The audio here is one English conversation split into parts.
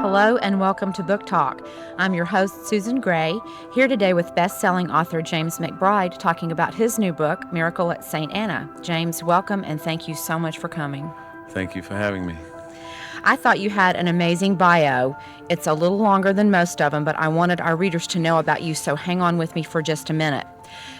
Hello and welcome to Book Talk. I'm your host, Susan Gray, here today with best-selling author James McBride talking about his new book, Miracle at St. Anna. James, welcome and thank you so much for coming. Thank you for having me. I thought you had an amazing bio. It's a little longer than most of them, but I wanted our readers to know about you, so hang on with me for just a minute.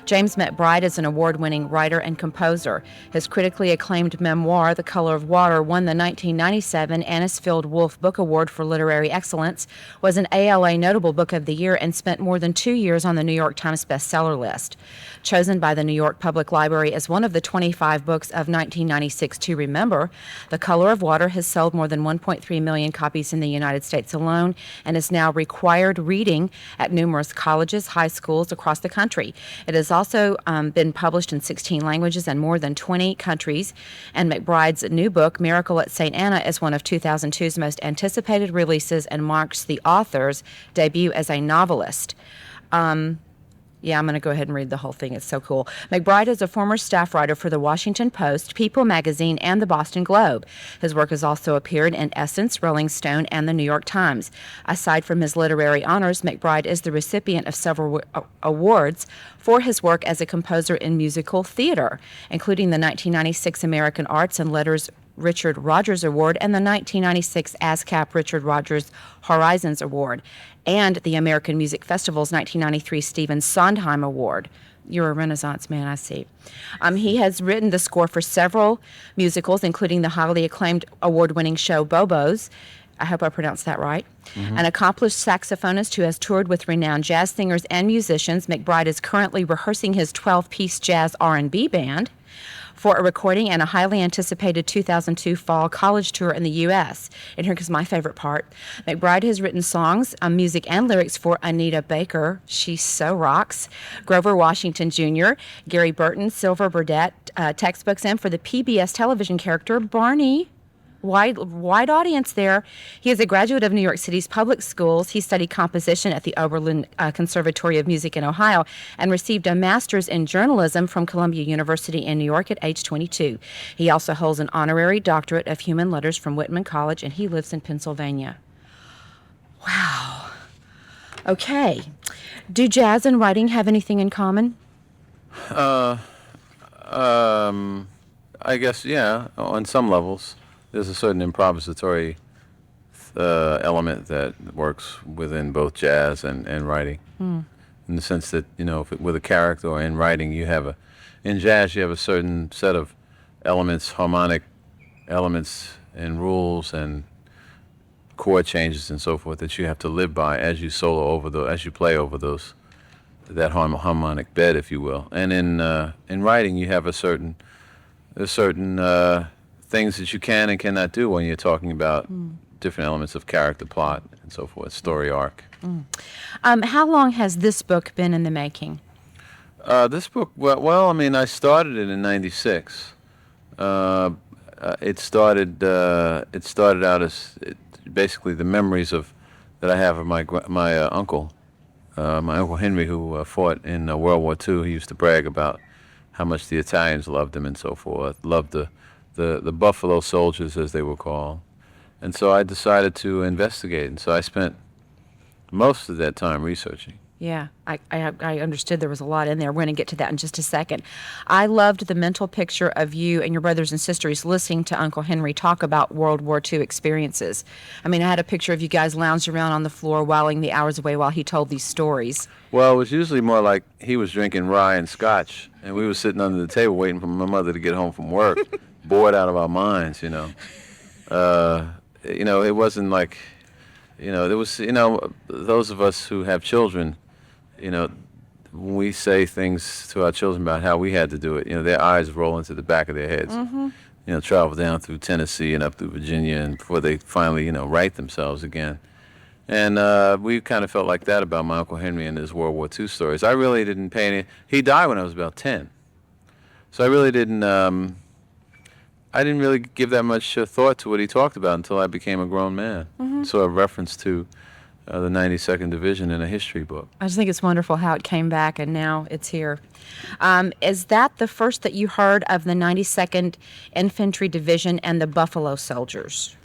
James McBride is an award-winning writer and composer. His critically acclaimed memoir, The Color of Water, won the 1997 Anisfield Wolf Book Award for Literary Excellence, was an ALA Notable Book of the Year, and spent more than 2 years on the New York Times bestseller list. Chosen by the New York Public Library as one of the 25 books of 1996 to remember, The Color of Water has sold more than 1.3 million copies in the United States alone and is now required reading at numerous colleges, high schools across the country. It has also been published in 16 languages and more than 20 countries, and McBride's new book, Miracle at St. Anna, is one of 2002's most anticipated releases and marks the author's debut as a novelist. I'm going to go ahead and read the whole thing. It's so cool. McBride is a former staff writer for the Washington Post, People magazine, and the Boston Globe. His work has also appeared in Essence, Rolling Stone, and the New York Times. Aside from his literary honors, McBride is the recipient of several awards for his work as a composer in musical theater, including the 1996 American Arts and Letters Richard Rogers Award and the 1996 ASCAP Richard Rogers Horizons Award, and the American Music Festival's 1993 Stephen Sondheim Award. You're a Renaissance man, I see. He has written the score for several musicals, including the highly acclaimed award-winning show Bobos. I hope I pronounced that right. An accomplished saxophonist who has toured with renowned jazz singers and musicians, McBride is currently rehearsing his 12-piece jazz R&B band for a recording and a highly anticipated 2002 fall college tour in the U.S. And here comes my favorite part. McBride has written songs, music, and lyrics for Anita Baker, she so rocks, Grover Washington Jr., Gary Burton, Sylvia Burdette, textbooks, and for the PBS television character Barney. Wide audience there. He is a graduate of New York City's public schools. He studied composition at the Oberlin Conservatory of Music in Ohio and received a master's in journalism from Columbia University in New York at age 22. He also holds an honorary doctorate of human letters from Whitman College, and he lives in Pennsylvania. Wow. Okay. Do jazz and writing have anything in common? I guess, yeah, on some levels. There's a certain improvisatory element that works within both jazz and writing, in the sense that, with a character or in writing, in jazz you have a certain set of elements, harmonic elements and rules and chord changes and so forth that you have to live by as you as you play over that harmonic bed, if you will. And in writing, you have certain things that you can and cannot do when you're talking about different elements of character, plot, and so forth, story arc. How long has this book been in the making? This book, I started it in '96. It started out as basically the memories that I have of my uncle, my Uncle Henry, who fought in World War II. He used to brag about how much the Italians loved him and so forth, loved the Buffalo Soldiers, as they were called. And so I decided to investigate, and so I spent most of that time researching. Yeah, I understood there was a lot in there. We're going to get to that in just a second. I loved the mental picture of you and your brothers and sisters listening to Uncle Henry talk about World War II experiences. I had a picture of you guys lounged around on the floor whiling the hours away while he told these stories. Well, it was usually more like he was drinking rye and scotch, and we were sitting under the table waiting for my mother to get home from work, bored out of our minds, It wasn't like, there was, those of us who have children, when we say things to our children about how we had to do it, their eyes roll into the back of their heads. Travel down through Tennessee and up through Virginia, and before they finally, right themselves again. And we kind of felt like that about my Uncle Henry and his World War II stories. I really didn't pay any. He died when I was about 10, so I really didn't. I didn't really give that much thought to what he talked about until I became a grown man. So a reference to the 92nd Division in a history book. I just think it's wonderful how it came back and now it's here. Is that the first that you heard of the 92nd Infantry Division and the Buffalo Soldiers?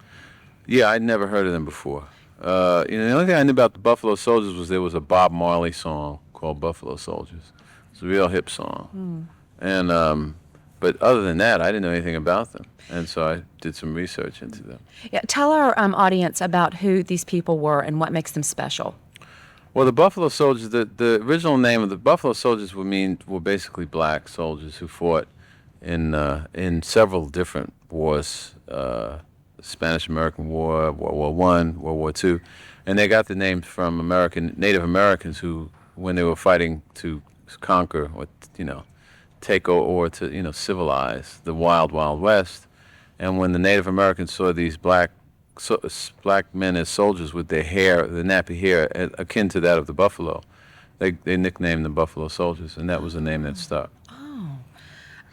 Yeah, I'd never heard of them before. The only thing I knew about the Buffalo Soldiers was there was a Bob Marley song called Buffalo Soldiers. It's a real hip song. And but other than that, I didn't know anything about them. And so I did some research into them. Yeah, tell our audience about who these people were and what makes them special. Well, the Buffalo Soldiers, the original name of the Buffalo Soldiers were basically black soldiers who fought in several different wars, Spanish-American War, World War I, World War II, and they got the name from Native Americans who, when they were fighting to conquer or take over or to civilize the wild West, and when the Native Americans saw these black men as soldiers with their hair, the nappy hair, akin to that of the buffalo, they nicknamed them Buffalo Soldiers, and that was the name that stuck.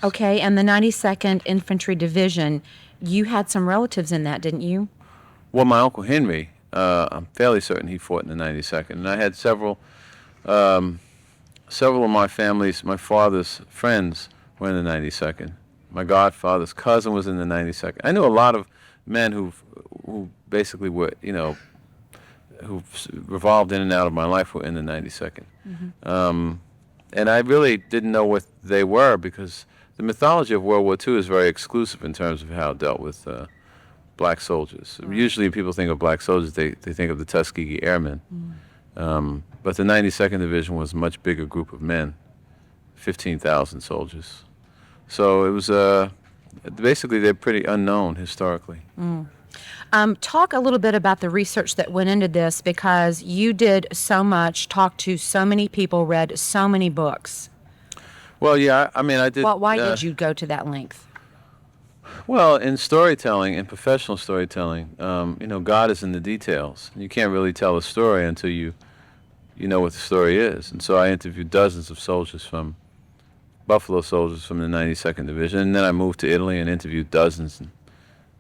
Okay, and the 92nd Infantry Division, you had some relatives in that, didn't you? Well, my Uncle Henry, I'm fairly certain he fought in the 92nd, and I had several of my father's friends were in the 92nd. My godfather's cousin was in the 92nd. I knew a lot of men who basically were, who revolved in and out of my life were in the 92nd. And I really didn't know what they were because the mythology of World War II is very exclusive in terms of how it dealt with black soldiers. Right. Usually people think of black soldiers, they think of the Tuskegee Airmen. But the 92nd Division was a much bigger group of men, 15,000 soldiers. So it was, basically they're pretty unknown historically. Talk a little bit about the research that went into this because you did so much, talked to so many people, read so many books. Well, yeah, I mean, I did. Well, why did you go to that length? Well, in storytelling, in professional storytelling, God is in the details. You can't really tell a story until you know what the story is. And so I interviewed dozens of soldiers Buffalo Soldiers from the 92nd Division, and then I moved to Italy and interviewed dozens and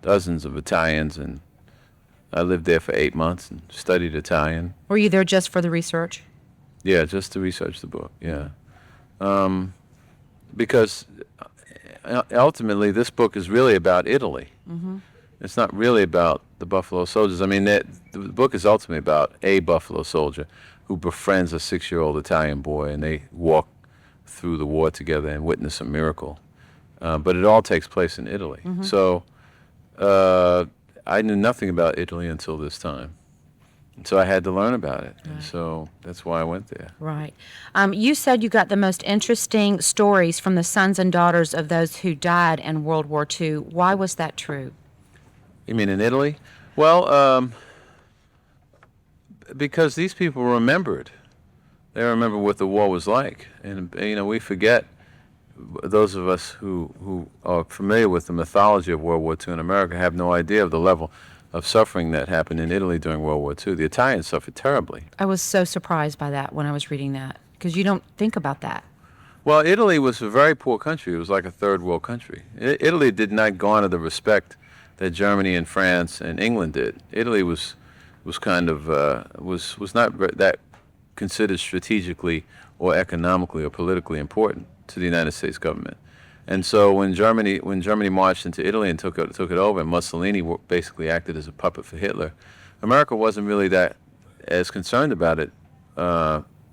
dozens of Italians, and I lived there for 8 months and studied Italian. Were you there just for the research? Yeah, just to research the book, yeah. Because ultimately this book is really about Italy. It's not really about the Buffalo Soldiers. I mean, the book is ultimately about a Buffalo soldier who befriends a 6-year-old Italian boy, and they walk through the war together and witness a miracle. But it all takes place in Italy. So I knew nothing about Italy until this time. And so I had to learn about it. Right. And so that's why I went there. Right. You said you got the most interesting stories from the sons and daughters of those who died in World War II. Why was that true? You mean in Italy? Well, because these people remembered. They remember what the war was like. And, we forget, those of us who are familiar with the mythology of World War II in America have no idea of the level of suffering that happened in Italy during World War II. The Italians suffered terribly. I was so surprised by that when I was reading that, because you don't think about that. Well, Italy was a very poor country. It was like a third world country. Italy did not garner the respect that Germany and France and England did. Italy was kind of was not that considered strategically or economically or politically important to the United States government. And so when Germany marched into Italy and took it over, and Mussolini basically acted as a puppet for Hitler, America wasn't really that as concerned about it,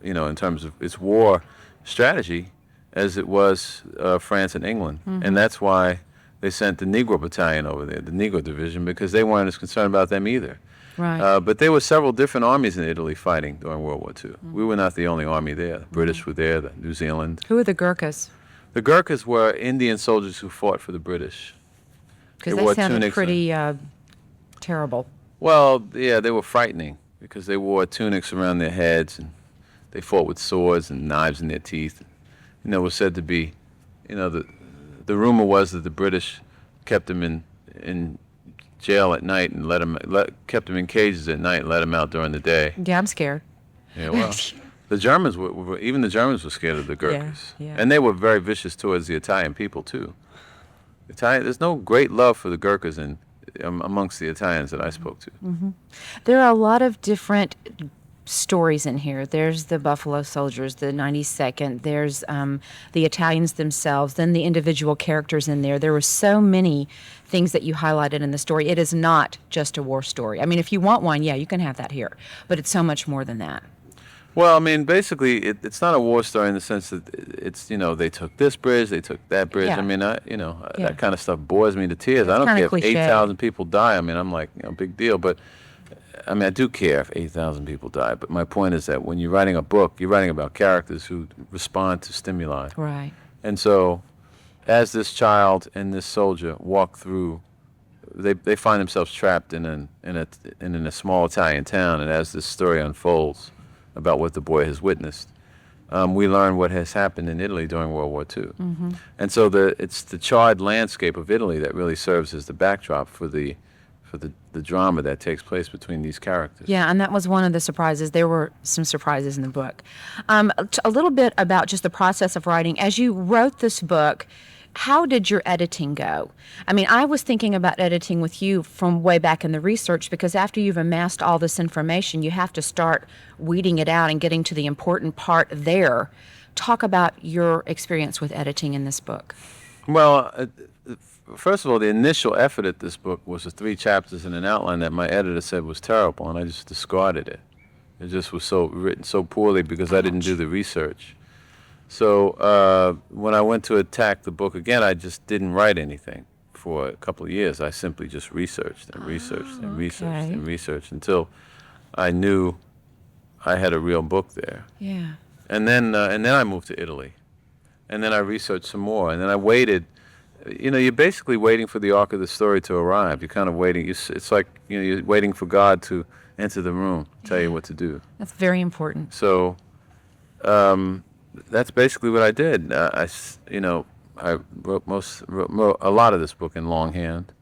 in terms of its war strategy, as it was France and England. And that's why they sent the Negro Battalion over there, the Negro Division, because they weren't as concerned about them either. Right. But there were several different armies in Italy fighting during World War II. We were not the only army there. The British were there, the New Zealand. Who are the Gurkhas? The Gurkhas were Indian soldiers who fought for the British. Because they sounded pretty terrible. Well, yeah, they were frightening because they wore tunics around their heads and they fought with swords and knives in their teeth. It was said to be, the rumor was that the British kept them in jail at night and kept them in cages at night and let them out during the day. Yeah, I'm scared. Yeah, well, the Germans even the Germans were scared of the Gurkhas. Yeah. And they were very vicious towards the Italian people too. There's no great love for the Gurkhas amongst the Italians that I spoke to. There are a lot of different stories in here. There's the Buffalo Soldiers, the 92nd. There's the Italians themselves. Then the individual characters in there. There were so many things that you highlighted in the story. It is not just a war story. I mean, if you want one, yeah, you can have that here. But it's so much more than that. Well, I mean, basically, it's not a war story in the sense that it's, they took this bridge, they took that bridge. Yeah. I mean, Yeah. that kind of stuff bores me to tears. I don't kinda care if cliche. 8,000 people die. I mean, I'm like, big deal. But, I mean, I do care if 8,000 people die. But my point is that when you're writing a book, you're writing about characters who respond to stimuli. Right. And so, as this child and this soldier walk through, they find themselves trapped in a small Italian town. And as this story unfolds about what the boy has witnessed, we learn what has happened in Italy during World War II. Mm-hmm. And so it's the charred landscape of Italy that really serves as the backdrop for the drama that takes place between these characters. Yeah, and that was one of the surprises. There were some surprises in the book. A little bit about just the process of writing. As you wrote this book, how did your editing go? I mean, I was thinking about editing with you from way back in the research, because after you've amassed all this information, you have to start weeding it out and getting to the important part there. Talk about your experience with editing in this book. Well, first of all, the initial effort at this book was the 3 chapters and an outline that my editor said was terrible, and I just discarded it. It just was written so poorly because I didn't do the research. So when I went to attack the book again, I just didn't write anything for a couple of years. I simply just researched and researched and researched and researched until I knew I had a real book there. Yeah. And then I moved to Italy, and then I researched some more, and then I waited. You're basically waiting for the arc of the story to arrive. You're kind of waiting. It's like you're waiting for God to enter the room, tell you what to do. That's very important. So. That's basically what I did. I wrote a lot of this book in longhand.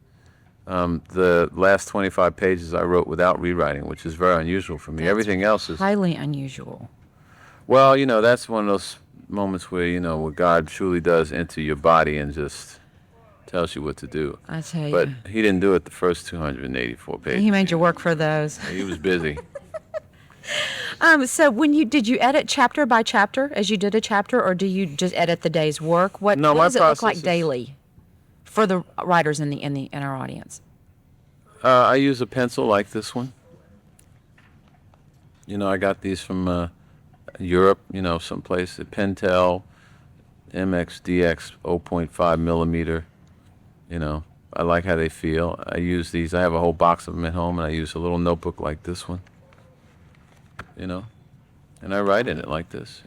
The last 25 pages I wrote without rewriting, which is very unusual for me. That's Everything else is highly unusual. Well, that's one of those moments where where God truly does enter your body and just tells you what to do. I tell you. But He didn't do it the first 284 pages. He made you work for those. He was busy. So did you edit chapter by chapter as you did a chapter, or do you just edit the day's work? What does it look like daily for the writers in our audience? I use a pencil like this one. I got these from Europe, someplace, a Pentel MXDX 0.5 millimeter. I like how they feel. I use these. I have a whole box of them at home, and I use a little notebook like this one. And I write in it like this.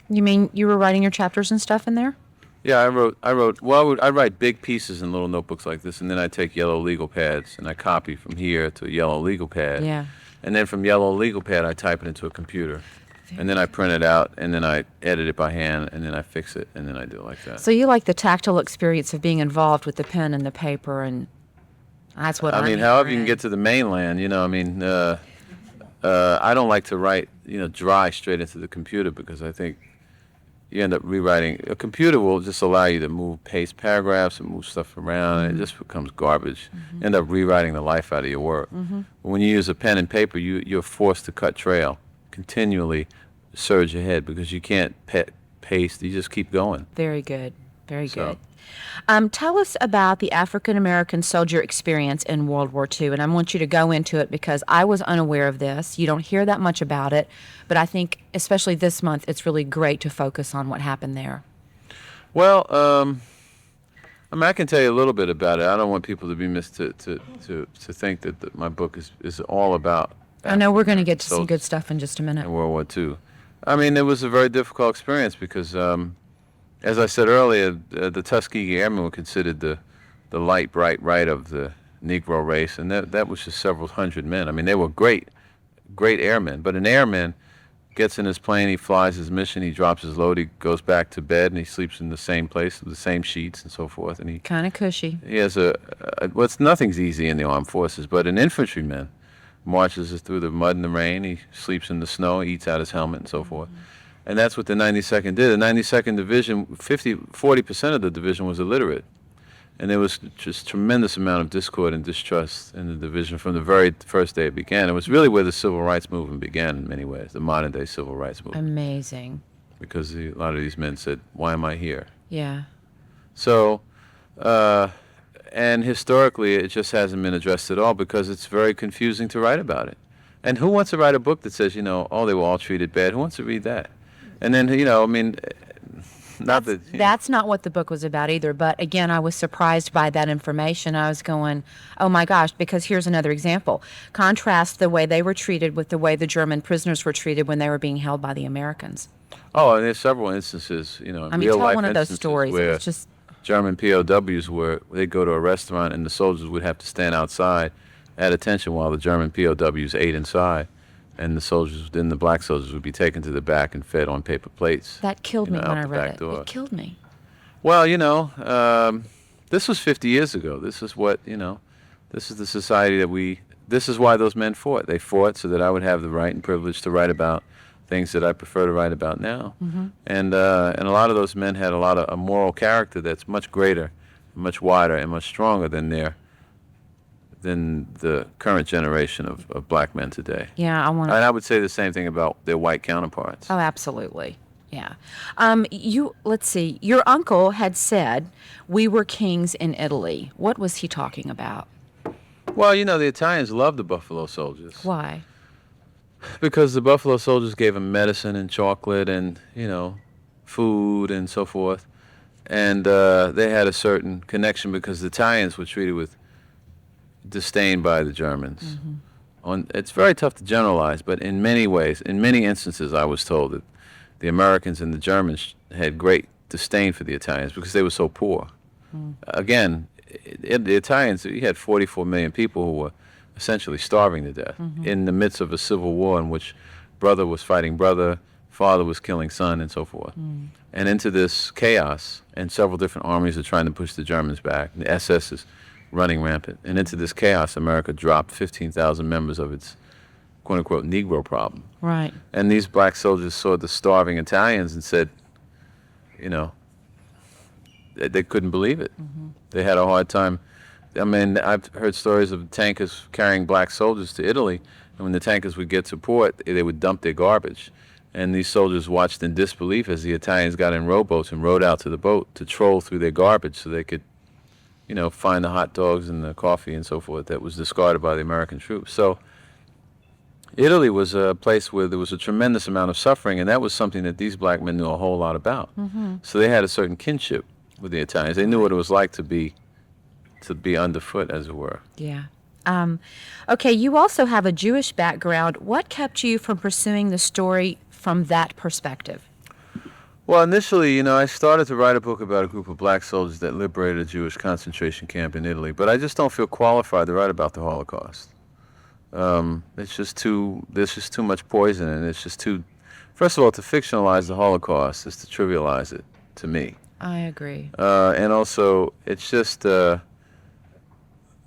You mean you were writing your chapters and stuff in there? Yeah, I wrote. Well, I write big pieces in little notebooks like this, and then I take yellow legal pads and I copy from here to a yellow legal pad. Yeah. And then from yellow legal pad, I type it into a computer, and then I print it out, and then I edit it by hand, and then I fix it, and then I do it like that. So you like the tactile experience of being involved with the pen and the paper, and that's what I mean, however you can get to the mainland, I don't like to write, dry straight into the computer, because I think you end up rewriting. A computer will just allow you to paste paragraphs and move stuff around, and it just becomes garbage. Mm-hmm. You end up rewriting the life out of your work. Mm-hmm. But when you use a pen and paper, you're forced to cut trail, continually surge ahead, because you can't paste. You just keep going. Very good. Very good. Tell us about the African-American soldier experience in World War II, and I want you to go into it because I was unaware of this. You don't hear that much about it, but I think, especially this month, it's really great to focus on what happened there. Well, I can tell you a little bit about it. I don't want people to be to think that my book is all about. I know we're going to get to some good stuff in just a minute. In World War II. I mean, it was a very difficult experience because. As I said earlier, the Tuskegee Airmen were considered the light, bright right of the Negro race, and that was just several hundred men. I mean, they were great airmen, but an airman gets in his plane, he flies his mission, he drops his load, he goes back to bed, and he sleeps in the same place, with the same sheets and so forth. And he kind of cushy. He has nothing's easy in the armed forces, but an infantryman marches through the mud and the rain, he sleeps in the snow, he eats out his helmet and so forth. And that's what the 92nd did. The 92nd Division, 40% of the division was illiterate. And there was just tremendous amount of discord and distrust in the division from the very first day it began. It was really where the civil rights movement began in many ways, the modern day civil rights movement. Amazing. Because a lot of these men said, why am I here? Yeah. So, and historically, it just hasn't been addressed at all because it's very confusing to write about it. And who wants to write a book that says, oh, they were all treated bad? Who wants to read that? And then, I mean, not that... That's not what the book was about either. But again, I was surprised by that information. I was going, oh my gosh, because here's another example. Contrast the way they were treated with the way the German prisoners were treated when they were being held by the Americans. Oh, and there's several instances, I mean, real tell life one of those instances stories. where It's just German POWs were, they'd go to a restaurant and the soldiers would have to stand outside at attention while the German POWs ate inside. And the black soldiers would be taken to the back and fed on paper plates. that killed me when out I the read back it. door. It killed me. Well, this was 50 years ago. This is what, this is the society this is why those men fought. They fought so that I would have the right and privilege to write about things that I prefer to write about now. Mm-hmm. And a lot of those men had a moral character that's much greater, much wider, and much stronger than the current generation of black men today. Yeah, And I would say the same thing about their white counterparts. Oh, absolutely. Yeah. Let's see. Your uncle had said we were kings in Italy. What was he talking about? Well, the Italians loved the Buffalo Soldiers. Why? Because the Buffalo Soldiers gave them medicine and chocolate and, food and so forth. And they had a certain connection because the Italians were treated with disdain by the Germans. Mm-hmm. It's very tough to generalize, but in many ways, in many instances, I was told that the Americans and the Germans had great disdain for the Italians because they were so poor. Again, the Italians, you had 44 million people who were essentially starving to death in the midst of a civil war in which brother was fighting brother, father was killing son, and so forth. And into this chaos, and several different armies are trying to push the Germans back. The SS is running rampant. And into this chaos, America dropped 15,000 members of its quote-unquote Negro problem. Right. And these black soldiers saw the starving Italians and said, they couldn't believe it. They had a hard time. I mean, I've heard stories of tankers carrying black soldiers to Italy, and when the tankers would get to port, they would dump their garbage. And these soldiers watched in disbelief as the Italians got in rowboats and rowed out to the boat to troll through their garbage so they could, find the hot dogs and the coffee and so forth that was discarded by the American troops. So Italy was a place where there was a tremendous amount of suffering, and that was something that these black men knew a whole lot about. So they had a certain kinship with the Italians. They knew what it was like to be underfoot, as it were. Yeah. Okay, you also have a Jewish background. What kept you from pursuing the story from that perspective? Well, initially, I started to write a book about a group of black soldiers that liberated a Jewish concentration camp in Italy, but I just don't feel qualified to write about the Holocaust. There's just too much poison, and it's just too, first of all, to fictionalize the Holocaust is to trivialize it, to me. I agree. And also, it's just, I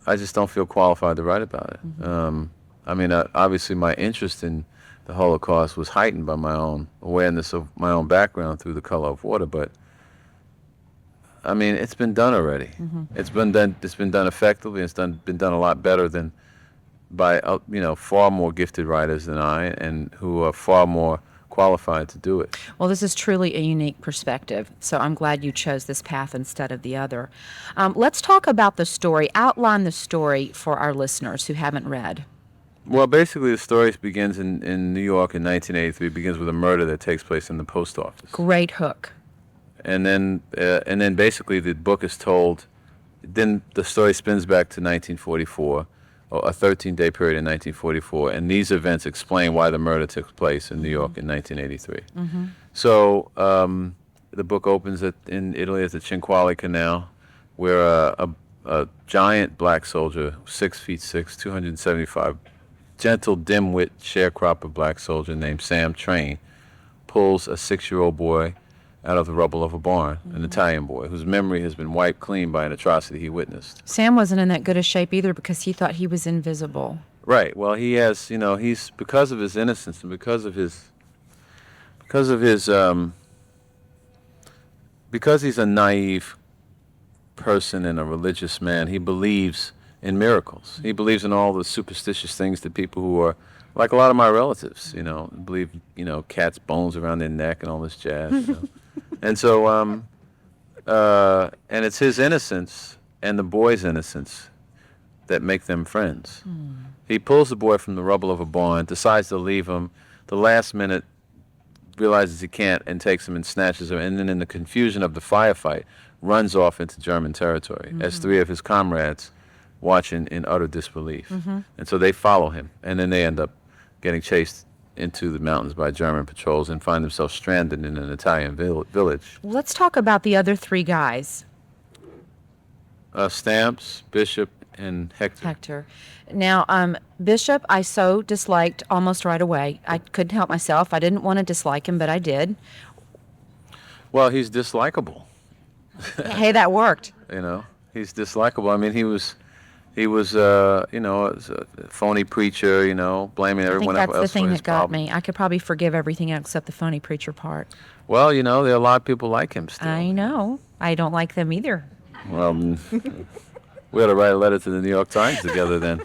just don't feel qualified to write about it. I mean, obviously my interest in the Holocaust was heightened by my own awareness of my own background through The Color of Water, but I mean, it's been done already. It's been done effectively. It's been done a lot better than by far more gifted writers than I, and who are far more qualified to do it. Well, this is truly a unique perspective, so I'm glad you chose this path instead of the other. Let's talk about the story. Outline the story for our listeners who haven't read. Well, basically, the story begins in New York in 1983. It begins with a murder that takes place in the post office. Great hook. And then basically the book is told. Then the story spins back to 1944, or a 13-day period in 1944, and these events explain why the murder took place in New York in 1983. So the book opens in Italy at the Cinquale Canal, where a giant black soldier, 6'6", 275, gentle, dim-wit sharecropper black soldier named Sam Train, pulls a 6-year-old boy out of the rubble of a barn, an Italian boy whose memory has been wiped clean by an atrocity he witnessed. Sam wasn't in that good a shape either because he thought he was invisible. Right. Well, he has, he's, because of his innocence and because he's a naive person and a religious man. He believes in miracles. He believes in all the superstitious things that people who are, like a lot of my relatives, believe, cats' bones around their neck and all this jazz. And so, and it's his innocence and the boy's innocence that make them friends. He pulls the boy from the rubble of a barn, decides to leave him. The last minute, realizes he can't, and takes him and snatches him. And then in the confusion of the firefight, runs off into German territory as three of his comrades watch in utter disbelief. And so they follow him, and then they end up getting chased into the mountains by German patrols and find themselves stranded in an Italian village. Let's talk about the other three guys. Stamps, Bishop, and Hector. Hector. Now, Bishop, I so disliked almost right away. I couldn't help myself. I didn't want to dislike him, but I did. Well, he's dislikable. Hey, that worked. He's dislikable. I mean, he was a phony preacher, blaming everyone else. I think that's the thing for his that got problem. me. I could probably forgive everything except the phony preacher part. Well, there are a lot of people like him still. I know. I don't like them either. Well, we ought to write a letter to the New York Times together then.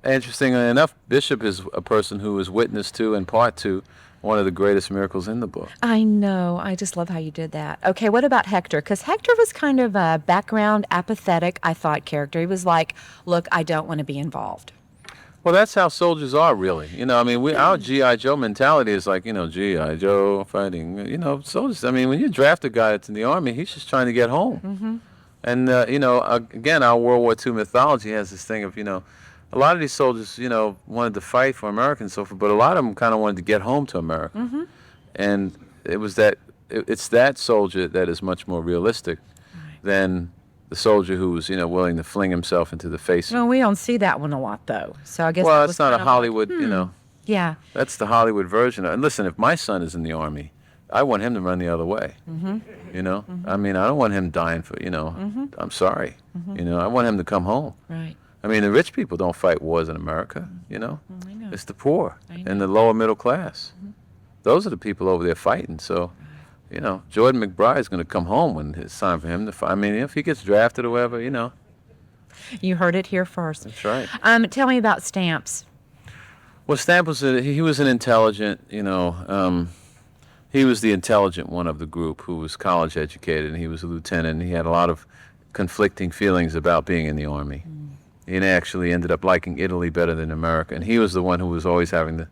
Interestingly enough, Bishop is a person who is witness to and part to one of the greatest miracles in the book. I know. I just love how you did that. Okay, what about Hector? Because Hector was kind of a background, apathetic, I thought, character. He was like, look, I don't want to be involved. Well, that's how soldiers are, really. Our G.I. Joe mentality is like, G.I. Joe fighting, soldiers. I mean, when you draft a guy that's in the Army, he's just trying to get home. And, again, our World War II mythology has this thing of, a lot of these soldiers, wanted to fight for America and so forth, but a lot of them kind of wanted to get home to America. And it's that soldier that is much more realistic than the soldier who's, willing to fling himself into the face. Well, we don't see that one a lot, though. So I guess well, it's not a Hollywood, Yeah. That's the Hollywood version. And listen, if my son is in the Army, I want him to run the other way. I mean, I don't want him dying for, I'm sorry. I want him to come home. Right. I mean, the rich people don't fight wars in America, I know. It's the poor and the lower middle class. Those are the people over there fighting. So, Jordan McBride is going to come home when it's time for him to fight. I mean, if he gets drafted or whatever, You heard it here first. That's right. Tell me about Stamps. Well, Stamp he was an intelligent, he was the intelligent one of the group who was college educated, and he was a lieutenant, and he had a lot of conflicting feelings about being in the Army. He actually ended up liking Italy better than America, and he was the one who was always having to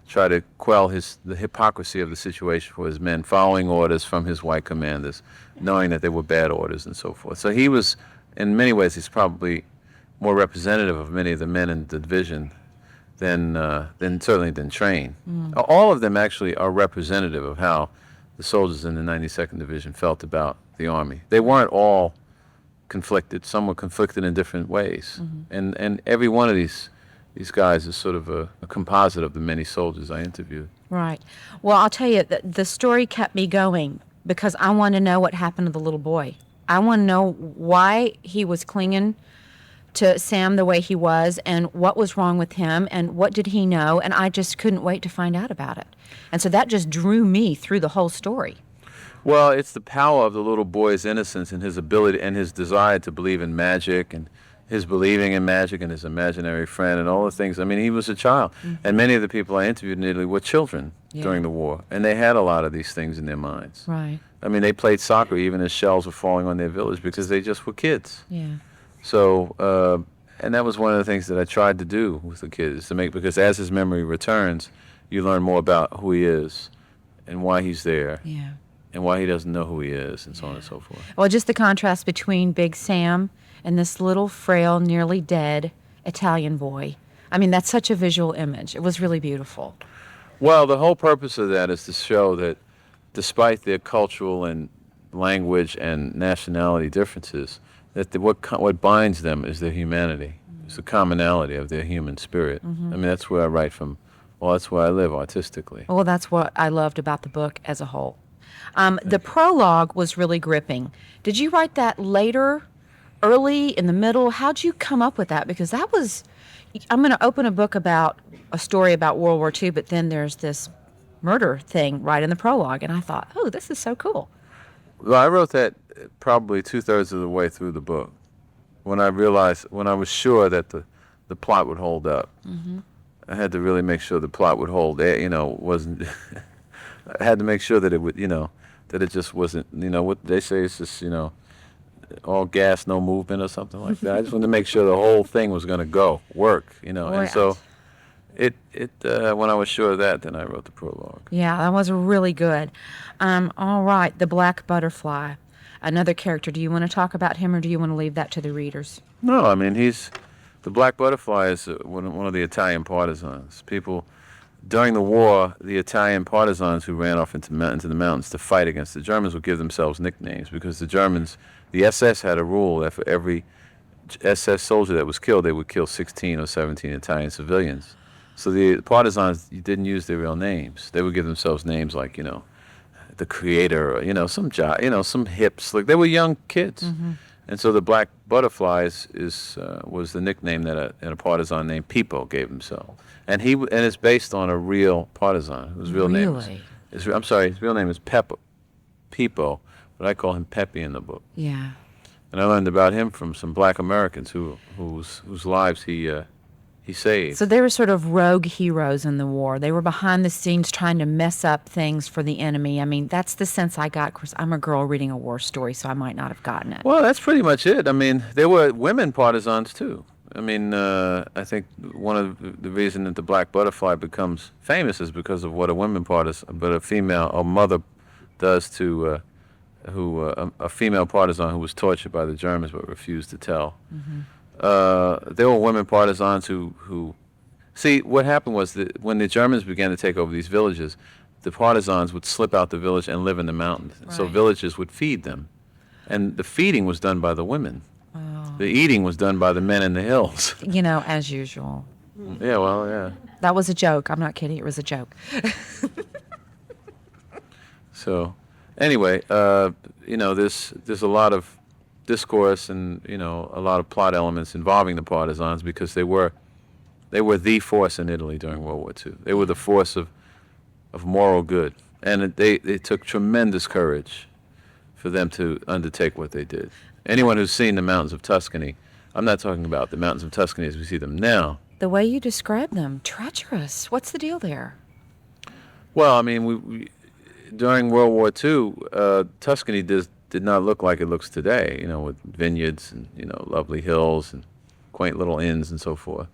try to quell the hypocrisy of the situation for his men, following orders from his white commanders, knowing that they were bad orders and so forth. So he was, in many ways, he's probably more representative of many of the men in the division than Train. All of them actually are representative of how the soldiers in the 92nd Division felt about the Army. They weren't all conflicted. Some were conflicted in different ways. And every one of these guys is sort of a composite of the many soldiers I interviewed. Right. Well, I'll tell you, the story kept me going because I want to know what happened to the little boy. I want to know why he was clinging to Sam the way he was and what was wrong with him and what did he know, and I just couldn't wait to find out about it. And so that just drew me through the whole story. Well, it's the power of the little boy's innocence and his ability and his desire to believe in magic and his believing in magic and his imaginary friend and all the things. I mean, he was a child. And many of the people I interviewed in Italy were children during the war, and they had a lot of these things in their minds. Right. I mean, they played soccer even as shells were falling on their village because they just were kids. Yeah. So, and that was one of the things that I tried to do with the kids, because as his memory returns, you learn more about who he is and why he's there. Yeah. And why he doesn't know who he is, and so on and so forth. Well, just the contrast between Big Sam and this little, frail, nearly dead Italian boy. I mean, that's such a visual image. It was really beautiful. Well, the whole purpose of that is to show that despite their cultural and language and nationality differences, that what binds them is their humanity. It's the commonality of their human spirit. I mean, that's where I write from. Well, that's where I live artistically. Well, that's what I loved about the book as a whole. The prologue was really gripping. Did you write that later, early, in the middle? How'd you come up with that? Because that was, I'm going to open a book about a story about World War II, but then there's this murder thing right in the prologue, and I thought, oh, this is so cool. Well, I wrote that probably 2/3 of the way through the book, when I was sure that the plot would hold up. I had to really make sure the plot would hold. Wasn't. I had to make sure that it would, that it just wasn't, what they say is just, all gas, no movement or something like that. I just wanted to make sure the whole thing was going to work. And Right. so when I was sure of that, then I wrote the prologue. Yeah, that was really good. All right, the Black Butterfly, another character. Do you want to talk about him, or do you want to leave that to the readers? No, I mean, the Black Butterfly is one of the Italian partisans. People, during the war, the Italian partisans who ran off into the mountains to fight against the Germans would give themselves nicknames, because the SS had a rule that for every SS soldier that was killed, they would kill 16 or 17 Italian civilians. So the partisans didn't use their real names. They would give themselves names like, the Creator, or, some hips. Like, they were young kids. And so the Black Butterfly was the nickname that a partisan named Pippo gave himself. And it's based on a real partisan whose real name is, I'm sorry, his real name is Pippo, but I call him Pepe in the book. Yeah. And I learned about him from some Black Americans whose lives he saved. So they were sort of rogue heroes in the war. They were behind the scenes trying to mess up things for the enemy. I mean, that's the sense I got. Of course, I'm a girl reading a war story, so I might not have gotten it. Well, that's pretty much it. I mean, there were women partisans too. I mean, I think one of the reason that the Black Butterfly becomes famous is because of what a mother does to a female partisan who was tortured by the Germans but refused to tell. There were women partisans who see, what happened was that when the Germans began to take over these villages, the partisans would slip out the village and live in the mountains. Right. So villages would feed them. And the feeding was done by the women. Oh. The eating was done by the men in the hills. As usual. Yeah, well, yeah. That was a joke. I'm not kidding. It was a joke. So, anyway, there's a lot of discourse and a lot of plot elements involving the partisans, because they were the force in Italy during World War II. They were the force of moral good, and it took tremendous courage for them to undertake what they did. Anyone who's seen the mountains of Tuscany, I'm not talking about the mountains of Tuscany as we see them now. The way you describe them, treacherous. What's the deal there? Well, I mean, we during World War II, Tuscany did not look like it looks today, with vineyards and, lovely hills and quaint little inns and so forth.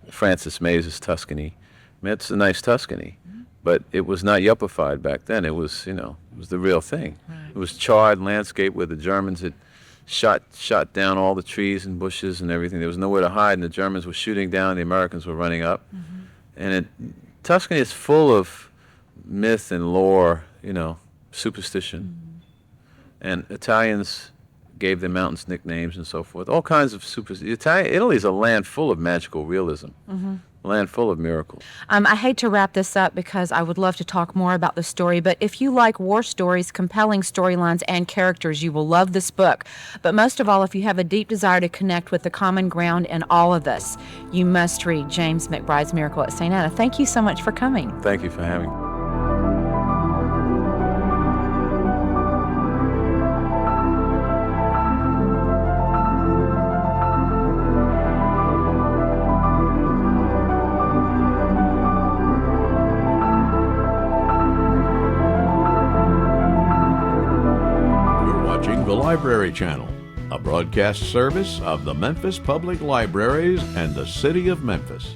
Francis Mays' Tuscany. I mean, it's a nice Tuscany, but it was not yuppified back then. It was, it was the real thing. Right. It was charred landscape where the Germans had shot down all the trees and bushes and everything. There was nowhere to hide, and the Germans were shooting down, the Americans were running up. And Tuscany is full of myth and lore, superstition. And Italians gave the mountains nicknames and so forth. All kinds of Italy is a land full of magical realism, a land full of miracles. I hate to wrap this up because I would love to talk more about the story, but if you like war stories, compelling storylines, and characters, you will love this book. But most of all, if you have a deep desire to connect with the common ground in all of us, you must read James McBride's Miracle at St. Anna. Thank you so much for coming. Thank you for having me. The Library Channel, a broadcast service of the Memphis Public Libraries and the City of Memphis.